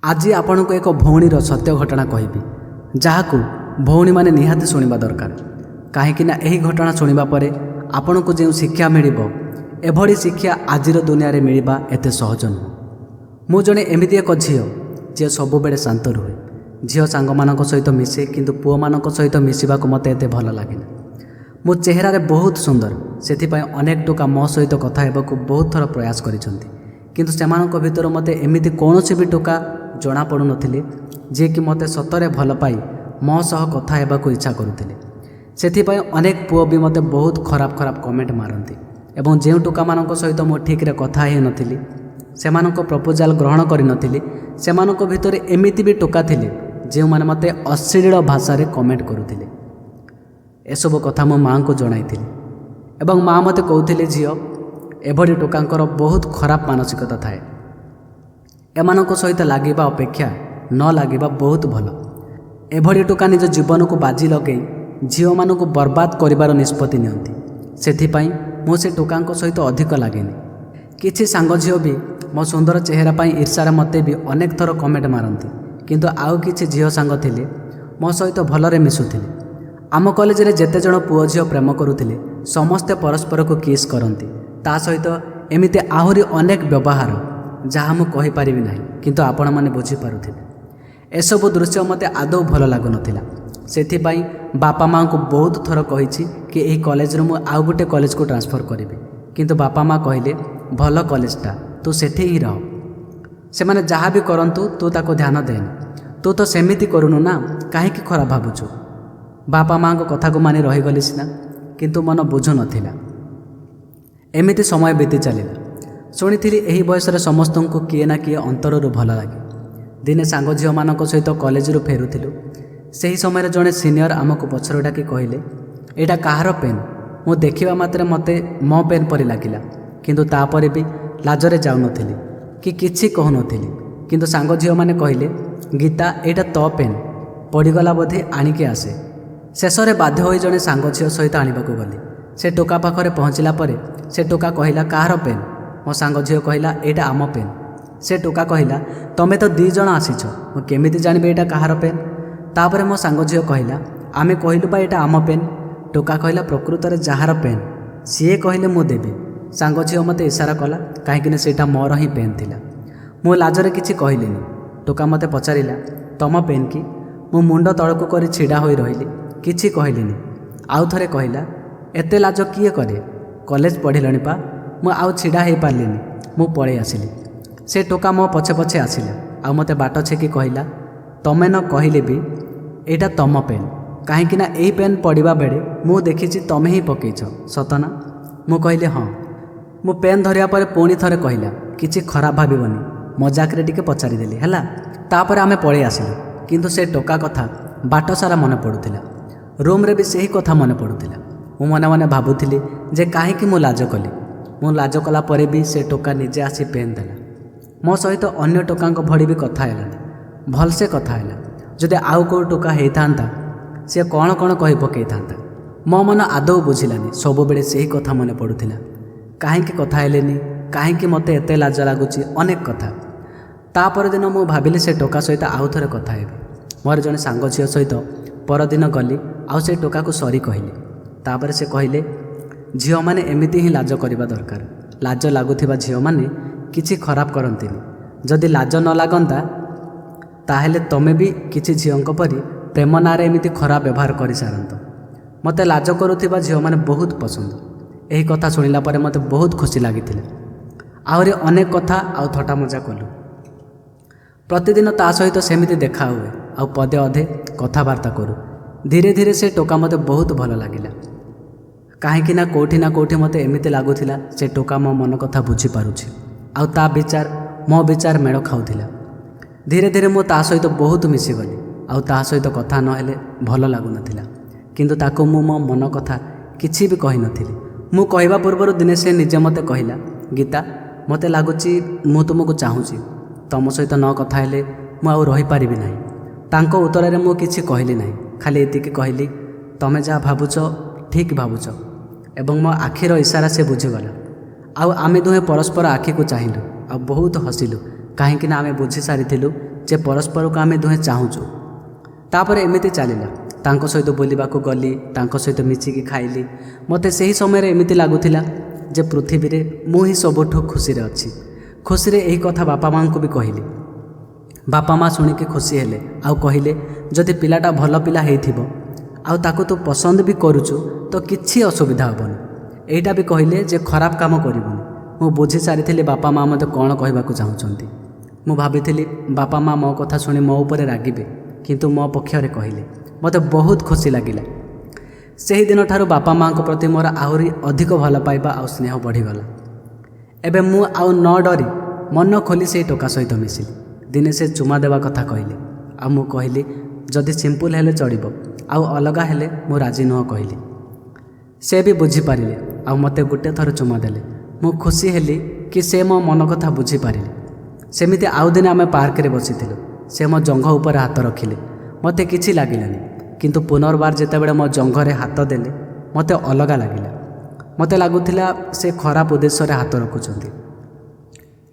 आज आपण को एक भौणीर सत्य घटना कहबी जहाकू भौणी माने निहाती शुणा दरकार कहीं यही घटना शुणा पर आपण को जो शिक्षा मिल एभली शिक्षा आजिर दुनिया रे मिलवा एते सहज नुह। मु जड़े एमती एक झील जी सब बेले शांत रुहे। झील सांग मान सहित मिसे किंतु पुओ मान सहित मिसवा मत एत भल लगे। मो चेहरा बहुत सुंदर से अनेक टोका मो सहित कथा हेबाकू बहुत थर प्रयास करिसेंती किंतु सेमानक भितर मते एमिति कौनसी भी टोका जना पड़ू नथिले जे कि मते सतरे भल पाई मो सह कथा हेबाकू इच्छा करुथिले। सेथिपाई अनेक पुओ भी मते बहुत खराब खराब कमेंट मारती एवं जो टोका मानक सहित मो ठीक रे कथा हे नथिली सेमानक प्रपोजाल ग्रहण करि नथिली सेमानक भितर एमिति भी टोका थिले जे माने मते अश्लील भाषा रे कमेंट करुथिले। एसबू कथा मो माँ को जणाइथिली एवं माँ मते कहउथिले झियो एभली टोकांकर बहुत खराब मानसिकता थाए एमानक सहित लागिबा अपेक्षा न लागिबा बहुत भल। एभली टोका निज जीवन को बाजी लगे झील मान को बर्बाद करिबार निष्पत्ति नियंती। सेथिपाई मो से टोकांक सहित अधिक लागेनी। किछि सांग झील भी मो सुंदर चेहरा पाई ईर्षार मते भी अनेक थर कमेंट मारती किंतु आउ किछि झील सांग थिले मो सहित भलरे मिसुथिले। आम कॉलेज रे जेते जण पुओ झील प्रेम करुथिले समस्ते परस्पर को किस करती ता सहित एमिति आहुरी अनेक व्यवहार जहाँ मु कहि परिबि नाही किंतु आपण माने बुझी पारुथिले। एसबू दृश्य मते आदौ भल लागु नथिला। सेथिपाई बापा माँ को बहुत थर कहिछि कि एही कॉलेज रे मु आउ गोटे कॉलेज को ट्रांसफर करिबि किंतु बापा माँ कहले भल कॉलेजटा तू सेठी ही रह से माने जहाँ भी करंतु तू ताको ध्यान देना तू तो सेमिति करूनु ना काहे कि खराब भाबुछु। बापा माँ को कथा को मानि रहीगली सिना किंतु मन बुझु नथिला। एमिति समय बीती चलिला। शुणिथिली एही बयसरे समस्त को किए ना किए अंतररू भल लगे। दिने सांग झील मानक सहित कॉलेज रू फेरुथिलु सेही समय जड़े सीनियर आमको पछर डाकी कहले एटा कहार पेन। मु देखिबा मात्रे मते मो पेन परि लागिला किंतु तापरे भी लाजरे जाउनथिली कि किछि कहउनथिली किंतु सांग झील माने कहले गीता एटा तो पेन पड़ीगला बोधे आनिके आसे। शेषरे बाध्य होई जड़े सांग झील सहित आनिबाकू गली। से टोका पाखरे पहुँचला परे से टोका कहला कहार पेन। मो सांग झील कहला एटा आम पेन। से टोका कहला तमे तो दी जण आसीछ मु केमिति जानिबे एटा कहार पेन। तापरे मो सांग झील कहला आमे कहिलु बा एटा आम पेन। टोका कहला प्रकृत रे जहार पेन सीए कहले मु देबी। सांग झील मते इशारा कला काहेकि सेटा मोर ही पेन थिला। मु लाजरे किछि कहिलिनी। टोका मते पचारिला तम पेन कि। मु मुंड तळकु करी छिड़ा होई रहिली किछि कहलिनी। आउ थरे कहला एते लाज किए करे कॉलेज पढ़िलणी पा। मु आउ छिड़ा हो पार्लिनी मु पळै आसिली। से टोका मो पछे पछे आसिला आउ मते बाट छेकी कहला तमे न कहले भी एटा तम पेन काहेकि ना एही पेन पड़िबा बेले मु देखिछि तमे ही पकेइछ सतना। मु कहले हाँ। मु पेन धरिया पर पुणी थरे कहला किछि खराब भाबिबनी मजाक रे टिके पचारि देली हैला। तापर आमे पळै आसिलु किंतु से टोका कथा बाट सारा मन पड़ुथिला। रूम रे भी सही कथा मन पड़ुथिला। मु मने मने भाबुथिली जे काहेकि मु लाज कली। मु लाज कला परे भी से टोका निजे आसी पेन देला। मो सहित अन्य टोकांक भड़ी भी कथा हेलानी भलसे कथा हेला। जदि आउ को टोका हेइथांता से कौन कौन कहि पकेइथांता। मो मन आदौ बुझिलानी सब बेले सही कथा मन पड़ुथिला। काहेकि कथा हेलेनी काहेकि मते एते लाज लागुची अनेक कथा। तापर दिन मु भाबिली से टोका सहित आउ थरे कथा हेबी। मोर जने सांग झियो सहित परदिन गली आउ से टोका को सॉरी कहली। तापर से कहले झियो माने एमिति ही लाज करिबा दरकार। लाज लागुथिबा झियो माने किछि खराब करंतिनी। जदि लाज न लागंता ताहेले तमे भी किछि झियोंक परि प्रेम नारे एमिति खराब व्यवहार करि सारंत। मते लाज करुथिबा झियो माने बहुत पसंद। एही कथा सुनिला परे मते बहुत खुशी लागिथिला। आहुरी अनेक कथा आउ थटा मजा कलु। प्रतिदिन ता सहित सेमिति देखा हुए आउ पदे अधे कथबार्ता करू। धीरे धीरे से टोका मते बहुत भल लागिला काहेकि ना कोठी मते एमिति लागुथिला से टोका मो मन कथा बुझी पारुछि आउ ता विचार मो विचार मेळ खाउथिला। धीरे धीरे मो ता सहित बहुत मिसी गली आउ ता सहित कथा न हेले भल लागु नथिला किंतु ताको मो मो मन कथा किछि भी कहि नथिली। मु कहबा पूर्वरु दिने से निजे मते कहिला गीता मते लागुछि मु तुमको चाहूछि तम सहित न कथा हेले मु आउ रहि पारिबि नाही। तांको उत्तर रे मु किछि कहली नाही खाली एतिकी कहली तमे जा भाबुछ ठीक भाबुछ एवं मो आखिर इशारा से बुझीगला। आउ आमे दुहे परस्पर आखि को चाहिलु आ बहुत हसिलु काहेकि ना आमे बुझी सारिथिलु ଯେ ପରସ୍ପରକୁ ଆମେ ଦୁହେଁ ଚାହୁଁଛୁ। ତାପରେ ଏମିତି ଚାଲିଲା। ତାଙ୍କ ସହିତ ବୁଲିବାକୁ ଗଲି, ତାଙ୍କ ସହିତ ମିଶିକି ଖାଇଲି। ମୋତେ ସେହି ସମୟରେ ଏମିତି ଲାଗୁଥିଲା ଯେ ପୃଥିବୀରେ ମୁଁ ହିଁ ସବୁଠୁ ଖୁସିରେ ଅଛି। ଖୁସିରେ ଏହି କଥା ବାପା ମାଆଙ୍କୁ ବି କହିଲି। ବାପା ମାଆ ଶୁଣିକି ଖୁସି ହେଲେ ଆଉ କହିଲେ, ଯଦି ପିଲାଟା ଭଲ ପିଲା ହେଇଥିବ ଆଉ ତାକୁ ତୁ ପସନ୍ଦ ବି କରୁଛୁ ତ କିଛି ଅସୁବିଧା ହେବନି। ଏଇଟା ବି କହିଲେ ଯେ ଖରାପ କାମ କରିବୁନି। ମୁଁ ବୁଝି ସାରିଥିଲି ବାପା ମାଆ ମୋତେ କ'ଣ କହିବାକୁ ଚାହୁଁଛନ୍ତି। ମୁଁ ଭାବିଥିଲି ବାପା ମାଆ ମୋ କଥା ଶୁଣି ମୋ ଉପରେ ରାଗିବେ, କିନ୍ତୁ ମୋ ପକ୍ଷରେ କହିଲେ। ମୋତେ ବହୁତ ଖୁସି ଲାଗିଲା। ସେହିଦିନଠାରୁ ବାପା ମାଆଙ୍କ ପ୍ରତି ମୋର ଆହୁରି ଅଧିକ ଭଲ ପାଇବା ଆଉ ସ୍ନେହ ବଢ଼ିଗଲା। ଏବେ ମୁଁ ଆଉ ନ ଡରି ମନ ଖୋଲି ସେଇ ଟୋକା ସହିତ ମିଶିଲି। ଦିନେ ସେ ଚୁମା ଦେବା କଥା କହିଲେ ଆଉ ମୁଁ କହିଲି ଯଦି ସିମ୍ପୁଲ୍ ହେଲେ ଚଳିବ, ଆଉ ଅଲଗା ହେଲେ ମୁଁ ରାଜି ନୁହଁ କହିଲି। ସେ ବି ବୁଝିପାରିଲେ ଆଉ ମୋତେ ଗୋଟେ ଥର ଚୁମା ଦେଲେ। ମୁଁ ଖୁସି ହେଲି କି ସେ ମୋ ମନ କଥା ବୁଝିପାରିଲେ। ସେମିତି ଆଉ ଦିନେ ଆମେ ପାର୍କରେ ବସିଥିଲୁ। ସେ ମୋ ଜଙ୍ଘ ଉପରେ ହାତ ରଖିଲେ। ମୋତେ କିଛି ଲାଗିଲାନି, କିନ୍ତୁ ପୁନର୍ବାର ଯେତେବେଳେ ମୋ ଜଙ୍ଘରେ ହାତ ଦେଲେ ମୋତେ ଅଲଗା ଲାଗିଲା। ମୋତେ ଲାଗୁଥିଲା ସେ ଖରାପ ଉଦ୍ଦେଶ୍ୟରେ ହାତ ରଖୁଛନ୍ତି,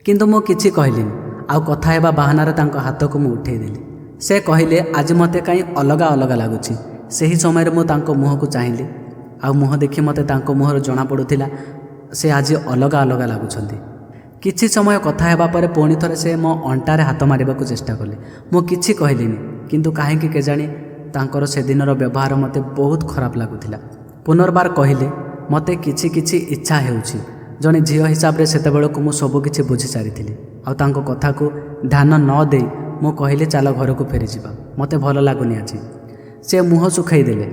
କିନ୍ତୁ ମୁଁ କିଛି କହିଲିନି। ଆଉ କଥା ହେବା ବାହାନାରେ ତାଙ୍କ ହାତକୁ ମୁଁ ଉଠେଇ ଦେଲି। ସେ କହିଲେ ଆଜି ମୋତେ କାହିଁ ଅଲଗା ଅଲଗା ଲାଗୁଛି। ସେହି ସମୟରେ ମୁଁ ତାଙ୍କ ମୁହଁକୁ ଚାହିଁଲି ଆଉ ମୁହଁ ଦେଖି ମୋତେ ତାଙ୍କ ମୁହଁରୁ ଜଣାପଡ଼ୁଥିଲା ସେ ଆଜି ଅଲଗା ଅଲଗା ଲାଗୁଛନ୍ତି। କିଛି ସମୟ କଥା ହେବା ପରେ ପୁଣି ଥରେ ସେ ମୋ ଅଣ୍ଟାରେ ହାତ ମାରିବାକୁ ଚେଷ୍ଟା କଲେ। ମୁଁ କିଛି କହିଲିନି, କିନ୍ତୁ କାହିଁକି କେଜାଣି ତାଙ୍କର ସେଦିନର ବ୍ୟବହାର ମୋତେ ବହୁତ ଖରାପ ଲାଗୁଥିଲା। ପୁନର୍ବାର କହିଲେ ମୋତେ କିଛି କିଛି ଇଚ୍ଛା ହେଉଛି। ଜଣେ ଝିଅ ହିସାବରେ ସେତେବେଳକୁ ମୁଁ ସବୁକିଛି ବୁଝି ସାରିଥିଲି। ଆଉ ତାଙ୍କ କଥାକୁ ଧ୍ୟାନ ନ ଦେଇ ମୁଁ କହିଲି ଚାଲ ଘରକୁ ଫେରିଯିବା, ମୋତେ ଭଲ ଲାଗୁନି ଆଜି। ସେ ମୁହଁ ଶୁଖାଇ ଦେଲେ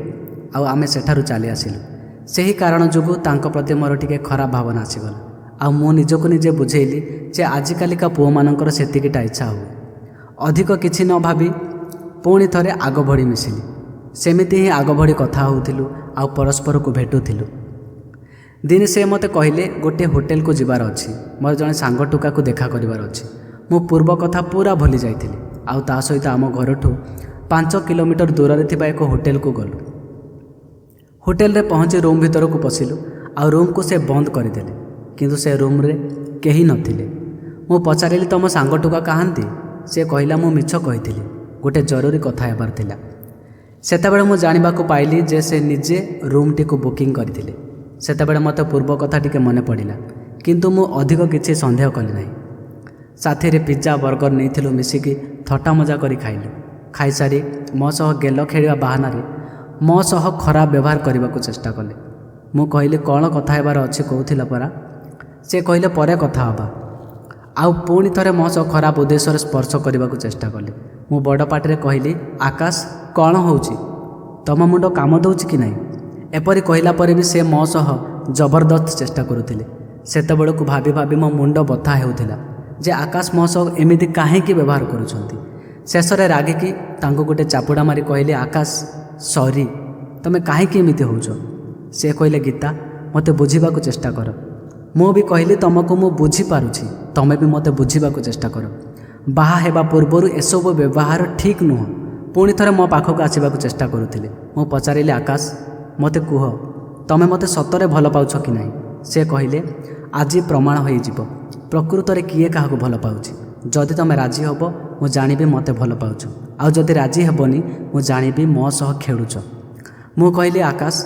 ଆଉ ଆମେ ସେଠାରୁ ଚାଲି ଆସିଲୁ। ସେହି କାରଣ ଯୋଗୁଁ ତାଙ୍କ ପ୍ରତି ମୋର ଟିକେ ଖରାପ ଭାବନା ଆସିଗଲା। ଆଉ ମୁଁ ନିଜକୁ ନିଜେ ବୁଝେଇଲି ଯେ ଆଜିକାଲିକା ପୁଅମାନଙ୍କର ସେତିକିଟା ଇଚ୍ଛା ହୁଏ। ଅଧିକ କିଛି ନ ଭାବି ପୁଣି ଥରେ ଆଗ ଭଳି ମିଶିଲି। ସେମିତି ହିଁ ଆଗ ଭଳି କଥା ହେଉଥିଲୁ ଆଉ ପରସ୍ପରକୁ ଭେଟୁଥିଲୁ। ଦିନେ ସେ ମୋତେ କହିଲେ ଗୋଟିଏ ହୋଟେଲକୁ ଯିବାର ଅଛି, ମୋର ଜଣେ ସାଙ୍ଗ ଟୋକାକୁ ଦେଖା କରିବାର ଅଛି। ମୁଁ ପୂର୍ବ କଥା ପୁରା ଭୁଲି ଯାଇଥିଲି ଆଉ ତା ସହିତ ଆମ ଘରଠୁ 5 କିଲୋମିଟର ଦୂରରେ ଥିବା ଏକ ହୋଟେଲକୁ ଗଲୁ। ହୋଟେଲରେ ପହଞ୍ଚି ରୁମ୍ ଭିତରକୁ ପଶିଲୁ ଆଉ ରୁମ୍କୁ ସେ ବନ୍ଦ କରିଦେଲେ, କିନ୍ତୁ ସେ ରୁମ୍ରେ କେହି ନଥିଲେ। ମୁଁ ପଚାରିଲି ତମ ସାଙ୍ଗ ଟୋକା କାହାନ୍ତି? ସେ କହିଲା ମୁଁ ମିଛ କହିଥିଲି, ଗୋଟେ ଜରୁରୀ କଥା ହେବାର ଥିଲା। ସେତେବେଳେ ମୁଁ ଜାଣିବାକୁ ପାଇଲି ଯେ ସେ ନିଜେ ରୁମ୍ଟିକୁ ବୁକିଂ କରିଥିଲେ। ସେତେବେଳେ ମୋତେ ପୂର୍ବ କଥା ଟିକେ ମନେ ପଡ଼ିଲା, କିନ୍ତୁ ମୁଁ ଅଧିକ କିଛି ସନ୍ଦେହ କଲି ନାହିଁ। ସାଥିରେ ପିଜ୍ଜା ବର୍ଗର ନେଇଥିଲୁ, ମିଶିକି ଥଟ୍ଟା ମଜା କରି ଖାଇଲୁ। ଖାଇସାରି ମୋ ସହ ଗେଲ ଖେଳିବା ବାହାନାରେ ମୋ ସହ ଖରାପ ବ୍ୟବହାର କରିବାକୁ ଚେଷ୍ଟା କଲେ। ମୁଁ କହିଲି କ'ଣ କଥା ହେବାର ଅଛି କହୁଥିଲା ପରା। ସେ କହିଲେ ପରେ କଥା ହେବା। ଆଉ ପୁଣି ଥରେ ମୋ ସହ ଖରାପ ଉଦ୍ଦେଶ୍ୟରେ ସ୍ପର୍ଶ କରିବାକୁ ଚେଷ୍ଟା କଲେ। ମୁଁ ବଡ଼ ପାଟିରେ କହିଲି ଆକାଶ କ'ଣ ହେଉଛି, ତମ ମୁଣ୍ଡ କାମ ଦେଉଛି କି ନାହିଁ? ଏପରି କହିଲା ପରେ ବି ସେ ମୋ ସହ ଜବରଦସ୍ତ ଚେଷ୍ଟା କରୁଥିଲେ। ସେତେବେଳକୁ ଭାବି ଭାବି ମୋ ମୁଣ୍ଡ ବଥା ହେଉଥିଲା ଯେ ଆକାଶ ମୋ ସହ ଏମିତି କାହିଁକି ବ୍ୟବହାର କରୁଛନ୍ତି। ଶେଷରେ ରାଗିକି ତାଙ୍କୁ ଗୋଟେ ଚାପୁଡ଼ା ମାରି କହିଲେ ଆକାଶ ସରି, ତମେ କାହିଁକି ଏମିତି ହେଉଛ? ସେ କହିଲେ ଗୀତା ମୋତେ ବୁଝିବାକୁ ଚେଷ୍ଟା କର। ମୁଁ ବି କହିଲି ତମକୁ ମୁଁ ବୁଝିପାରୁଛି, ତମେ ବି ମୋତେ ବୁଝିବାକୁ ଚେଷ୍ଟା କର। ବାହା ହେବା ପୂର୍ବରୁ ଏସବୁ ବ୍ୟବହାର ଠିକ୍ ନୁହଁ। ପୁଣି ଥରେ ମୋ ପାଖକୁ ଆସିବାକୁ ଚେଷ୍ଟା କରୁଥିଲେ। ମୁଁ ପଚାରିଲି ଆକାଶ ମୋତେ କୁହ, ତମେ ମୋତେ ସତରେ ଭଲ ପାଉଛ କି ନାହିଁ? ସେ କହିଲେ ଆଜି ପ୍ରମାଣ ହୋଇଯିବ ପ୍ରକୃତରେ କିଏ କାହାକୁ ଭଲ ପାଉଛି। ଯଦି ତମେ ରାଜି ହେବ ମୁଁ ଜାଣିବି ମୋତେ ଭଲ ପାଉଛ, ଆଉ ଯଦି ରାଜି ହେବନି ମୁଁ ଜାଣିବି ମୋ ସହ ଖେଳୁଛ। ମୁଁ କହିଲି ଆକାଶ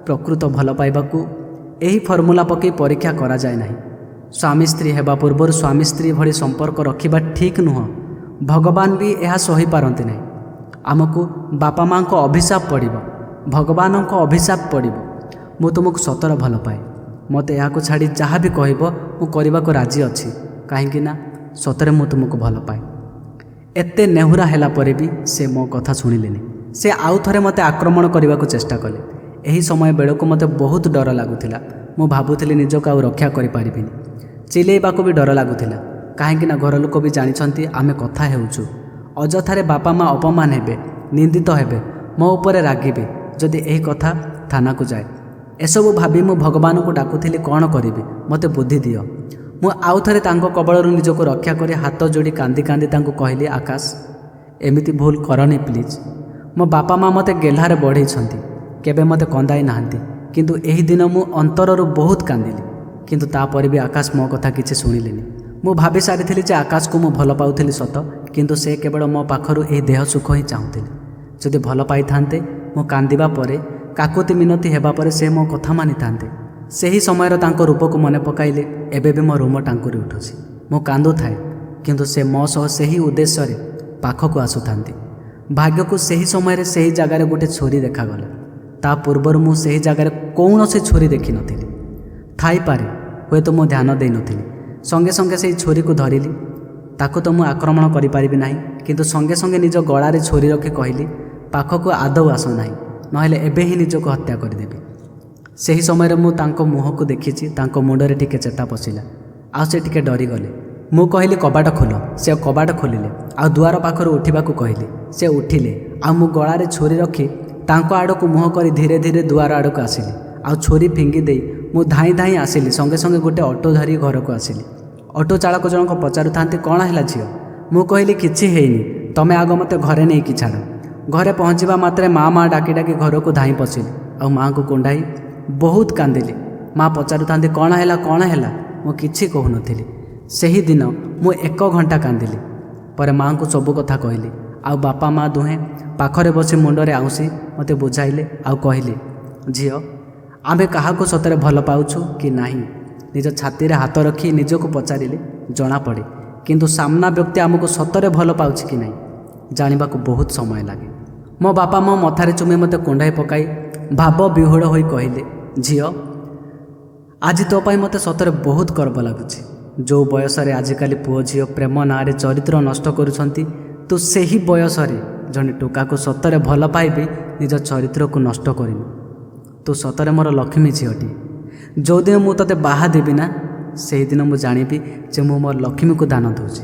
ପ୍ରକୃତ ଭଲ ପାଇବାକୁ ଏହି ଫର୍ମୁଲା ପକାଇ ପରୀକ୍ଷା କରାଯାଏ ନାହିଁ। ସ୍ୱାମୀ ସ୍ତ୍ରୀ ହେବା ପୂର୍ବରୁ ସ୍ୱାମୀ ସ୍ତ୍ରୀ ଭଳି ସମ୍ପର୍କ ରଖିବା ଠିକ୍ ନୁହଁ। ଭଗବାନ ବି ଏହା ସହିପାରନ୍ତି ନାହିଁ। ଆମକୁ ବାପା ମାଆଙ୍କ ଅଭିଶାପ ପଡ଼ିବ, ଭଗବାନଙ୍କ ଅଭିଶାପ ପଡ଼ିବ। ମୁଁ ତୁମକୁ ସତରେ ଭଲ ପାଏ। ମୋତେ ଏହାକୁ ଛାଡ଼ି ଯାହା ବି କହିବ ମୁଁ କରିବାକୁ ରାଜି ଅଛି, କାହିଁକି ନା ସତରେ ମୁଁ ତୁମକୁ ଭଲ ପାଏ। ଏତେ ନେହୁରା ହେଲା ପରେ ବି ସେ ମୋ କଥା ଶୁଣିଲେନି। ସେ ଆଉ ଥରେ ମୋତେ ଆକ୍ରମଣ କରିବାକୁ ଚେଷ୍ଟା କଲେ। ଏହି ସମୟ ବେଳକୁ ମୋତେ ବହୁତ ଡର ଲାଗୁଥିଲା। ମୁଁ ଭାବୁଥିଲି ନିଜକୁ ଆଉ ରକ୍ଷା କରିପାରିବିନି। ଚିଲେଇବାକୁ ବି ଡର ଲାଗୁଥିଲା, କାହିଁକି ନା ଘର ଲୋକ ବି ଜାଣିଛନ୍ତି ଆମେ କଥା ହେଉଛୁ। ଅଯଥାରେ ବାପା ମା ଅପମାନ ହେବେ, ନିନ୍ଦିତ ହେବେ, ମୋ ଉପରେ ରାଗିବେ ଯଦି ଏହି କଥା ଥାନାକୁ ଯାଏ। ଏସବୁ ଭାବି ମୁଁ ଭଗବାନଙ୍କୁ ଡାକୁଥିଲି କ'ଣ କରିବି, ମୋତେ ବୁଦ୍ଧି ଦିଅ। ମୁଁ ଆଉ ଥରେ ତାଙ୍କ କବଳରୁ ନିଜକୁ ରକ୍ଷା କରି ହାତ ଯୋଡ଼ି କାନ୍ଦି କାନ୍ଦି ତାଙ୍କୁ କହିଲି ଆକାଶ ଏମିତି ଭୁଲ କରନି ପ୍ଲିଜ୍। ମୋ ବାପା ମା ମୋତେ ଗେହ୍ଲାରେ ବଢ଼େଇଛନ୍ତି, କେବେ ମୋତେ କନ୍ଦାଇ ନାହାନ୍ତି। କିନ୍ତୁ ଏହି ଦିନ ମୁଁ ଅନ୍ତରରୁ ବହୁତ କାନ୍ଦିଲି, କିନ୍ତୁ ତାପରେ ବି ଆକାଶ ମୋ କଥା କିଛି ଶୁଣିଲେନି। ମୁଁ ଭାବି ସାରିଥିଲି ଯେ ଆକାଶକୁ ମୁଁ ଭଲ ପାଉଥିଲି ସତ, କିନ୍ତୁ ସେ କେବଳ ମୋ ପାଖରୁ ଏହି ଦେହ ସୁଖ ହିଁ ଚାହୁଁଥିଲେ। ଯଦି ଭଲ ପାଇଥାନ୍ତେ ମୁଁ କାନ୍ଦିବା ପରେ, କାକୁତି ମିନତି ହେବା ପରେ ସେ ମୋ କଥା ମାନିଥାନ୍ତେ। ସେହି ସମୟର ତାଙ୍କ ରୂପକୁ ମନେ ପକାଇଲେ ଏବେ ବି ମୋ ରୁମ ଟାଙ୍କୁରି ଉଠୁଛି। ମୁଁ କାନ୍ଦୁଥାଏ, କିନ୍ତୁ ସେ ମୋ ସହ ସେହି ଉଦ୍ଦେଶ୍ୟରେ ପାଖକୁ ଆସୁଥାନ୍ତି। ଭାଗ୍ୟକୁ ସେହି ସମୟରେ ସେହି ଜାଗାରେ ଗୋଟିଏ ଛୁରୀ ଦେଖାଗଲା। ତା ପୂର୍ବରୁ ମୁଁ ସେହି ଜାଗାରେ କୌଣସି ଛୁରୀ ଦେଖିନଥିଲି। ଥାଇପାରେ, ହୁଏତ ମୁଁ ଧ୍ୟାନ ଦେଇନଥିଲି। ସଙ୍ଗେ ସଙ୍ଗେ ସେହି ଛୁରୀକୁ ଧରିଲି। ତାକୁ ତ ମୁଁ ଆକ୍ରମଣ କରିପାରିବି ନାହିଁ, କିନ୍ତୁ ସଙ୍ଗେ ସଙ୍ଗେ ନିଜ ଗଳାରେ ଛୁରୀ ରଖି କହିଲି, ପାଖକୁ ଆଦୌ ଆସ ନାହିଁ, ନହେଲେ ଏବେ ହିଁ ନିଜକୁ ହତ୍ୟା କରିଦେବି। ସେହି ସମୟରେ ମୁଁ ତାଙ୍କ ମୁହଁକୁ ଦେଖିଛି। ତାଙ୍କ ମୁଣ୍ଡରେ ଟିକେ ଚେତା ପଶିଲା, ଆଉ ସେ ଟିକେ ଡରିଗଲେ। ମୁଁ କହିଲି କବାଟ ଖୋଲ। ସେ କବାଟ ଖୋଲିଲେ, ଆଉ ଦୁଆର ପାଖରୁ ଉଠିବାକୁ କହିଲି। ସେ ଉଠିଲେ, ଆଉ ମୁଁ ଗଳାରେ ଛୁରୀ ରଖି ତାଙ୍କ ଆଡ଼କୁ ମୁହଁ କରି ଧୀରେ ଧୀରେ ଦୁଆର ଆଡ଼କୁ ଆସିଲି। ଆଉ ଛୁରୀ ଫିଙ୍ଗି ଦେଇ ମୁଁ ଧାଇଁ ଧାଇଁ ଆସିଲି। ସଙ୍ଗେ ସଙ୍ଗେ ଗୋଟିଏ ଅଟୋ ଧରି ଘରକୁ ଆସିଲି। ଅଟୋ ଚାଳକ ଜଣକ ପଚାରୁଥାନ୍ତି, କ'ଣ ହେଲା ଝିଅ? ମୁଁ କହିଲି, କିଛି ହେଇନି, ତମେ ଆଗ ମୋତେ ଘରେ ନେଇକି ଛାଡ଼। ଘରେ ପହଞ୍ଚିବା ମାତ୍ରେ ମା ଡାକି ଡାକି ଘରକୁ ଧାଇଁ ପଶିଲି, ଆଉ ମାଆଙ୍କୁ କୁଣ୍ଡାଇ ବହୁତ କାନ୍ଦିଲି। ମା ପଚାରୁଥାନ୍ତି, କ'ଣ ହେଲା? ମୁଁ କିଛି କହୁନଥିଲି। ସେହିଦିନ ମୁଁ 1 ଘଣ୍ଟା କାନ୍ଦିଲି। ପରେ ମାଆଙ୍କୁ ସବୁ କଥା କହିଲି, ଆଉ ବାପା ମା ଦୁହେଁ ପାଖରେ ବସି ମୁଣ୍ଡରେ ଆଉଁସି ମୋତେ ବୁଝାଇଲେ, ଆଉ କହିଲେ, ଝିଅ, ଆମେ କାହାକୁ ସତରେ ଭଲ ପାଉଛୁ କି ନାହିଁ ନିଜ ଛାତିରେ ହାତ ରଖି ନିଜକୁ ପଚାରିଲେ ଜଣାପଡ଼େ। କିନ୍ତୁ ସାମ୍ନା ବ୍ୟକ୍ତି ଆମକୁ ସତରେ ଭଲ ପାଉଛି କି ନାହିଁ ଜାଣିବାକୁ ବହୁତ ସମୟ ଲାଗେ। ମୋ ବାପା ମୋ ମଥାରେ ଚୁମି ମୋତେ କୁଣ୍ଡାଇ ପକାଇ ଭାବ ବିହ୍ୱଳ ହୋଇ କହିଲେ, ଝିଅ, ଆଜି ତୋ ପାଇଁ ମୋତେ ସତରେ ବହୁତ ଗର୍ବ ଲାଗୁଛି। ଯେଉଁ ବୟସରେ ଆଜିକାଲି ପୁଅ ଝିଅ ପ୍ରେମ ନାଁରେ ଚରିତ୍ର ନଷ୍ଟ କରୁଛନ୍ତି, ତୁ ସେହି ବୟସରେ ଜଣେ ଟୋକାକୁ ସତରେ ଭଲ ପାଇବି ନିଜ ଚରିତ୍ରକୁ ନଷ୍ଟ କରିନୁ। ତୁ ସତରେ ମୋର ଲକ୍ଷ୍ମୀ ଝିଅଟି। ଯେଉଁଦିନ ମୁଁ ତୋତେ ବାହା ଦେବି ନା, ସେହିଦିନ ମୁଁ ଜାଣିବି ଯେ ମୁଁ ମୋର ଲକ୍ଷ୍ମୀକୁ ଦାନ ଦେଉଛି।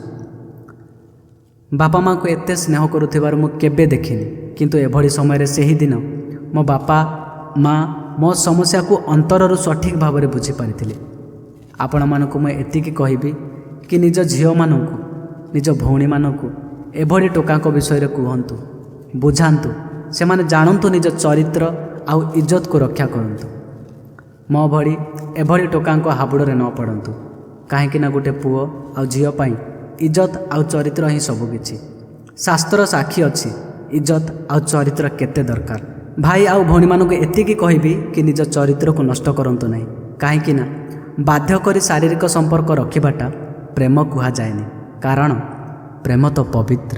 ବାପା ମାଆଙ୍କୁ ଏତେ ସ୍ନେହ କରୁଥିବାର ମୁଁ କେବେ ଦେଖିନି, କିନ୍ତୁ ଏଭଳି ସମୟରେ ସେହିଦିନ ମୋ ବାପା ମା ମୋ ସମସ୍ୟାକୁ ଅନ୍ତରରୁ ସଠିକ୍ ଭାବରେ ବୁଝିପାରିଥିଲେ। ଆପଣମାନଙ୍କୁ ମୁଁ ଏତିକି କହିବି କି ନିଜ ଝିଅମାନଙ୍କୁ, ନିଜ ଭଉଣୀମାନଙ୍କୁ ଏଭଳି ଟୋକାଙ୍କ ବିଷୟରେ କୁହନ୍ତୁ, ବୁଝାନ୍ତୁ। ସେମାନେ ଜାଣନ୍ତୁ ନିଜ ଚରିତ୍ର ଆଉ ଇଜ୍ଜତକୁ ରକ୍ଷା କରନ୍ତୁ। ମୋ ଭଳି ଏଭଳି ଟୋକାଙ୍କ ହାବୁଡ଼ରେ ନ ପଡ଼ନ୍ତୁ। କାହିଁକିନା ଗୋଟେ ପୁଅ ଆଉ ଝିଅ ପାଇଁ ଇଜ୍ଜତ ଆଉ ଚରିତ୍ର ହିଁ ସବୁକିଛି। ଶାସ୍ତ୍ର ସାକ୍ଷୀ ଅଛି ଇଜ୍ଜତ ଆଉ ଚରିତ୍ର କେତେ ଦରକାର। ଭାଇ ଆଉ ଭଉଣୀମାନଙ୍କୁ ଏତିକି କହିବି କି ନିଜ ଚରିତ୍ରକୁ ନଷ୍ଟ କରନ୍ତୁ ନାହିଁ। କାହିଁକିନା ବାଧ୍ୟ କରି ଶାରୀରିକ ସମ୍ପର୍କ ରଖିବାଟା ପ୍ରେମ କୁହାଯାଏନି, କାରଣ ପ୍ରେମ ତ ପବିତ୍ର।